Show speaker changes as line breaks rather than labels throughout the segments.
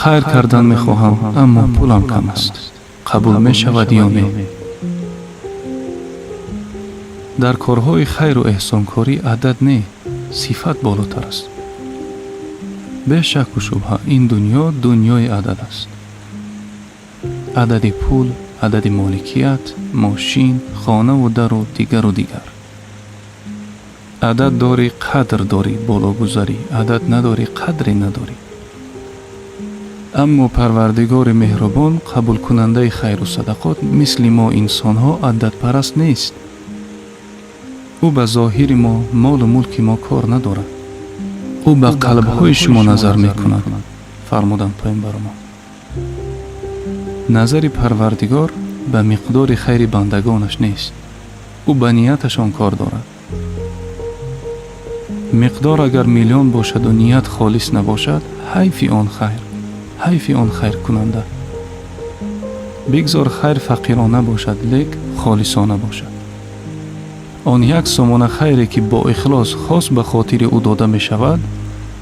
خیر کردن میخواهم اما پولم کم است. قبول میشود یا نه؟ در کارهای خیر و احسانکاری عدد نه، صفت بالاتر است. به شک و شبهه این دنیا دنیای عدد است. عدد پول، عدد مالکیت، ماشین، خانه و در و دیگر و دیگر. عدد داری، قدر داری، بالا گذاری. عدد نداری، قدری نداری. اما پروردگار مهربان قبول کننده خیر و صدقات مثل ما انسان ها عدد پرست نیست. او به ظاهر ما، مال و ملک ما کار ندارد. او به قلب های شما نظر می کند. فرمودند پیامبر ما. نظر پروردگار به مقدار خیر بندگانش نیست. او به نیتشان کار دارد. مقدار اگر میلیون باشد و نیت خالص نباشد، حیف آن خیر، حیف آن خیر کننده. بگذار خیر فقیرانه باشد لیک خالصانه باشد. آن یک سومانه خیری که با اخلاص خاص به خاطر او داده می شود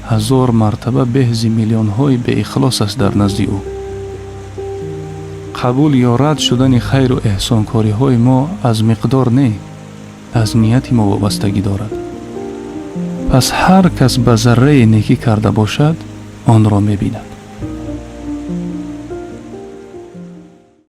1000 مرتبه بهز میلیون های به اخلاص است در نزد او. قبول یا رد شدن خیر و احسانکاری های ما از مقدار نه، از نیت ما وابستگی دارد. پس هر کس به ذره نیکی کرده باشد آن را می بیند.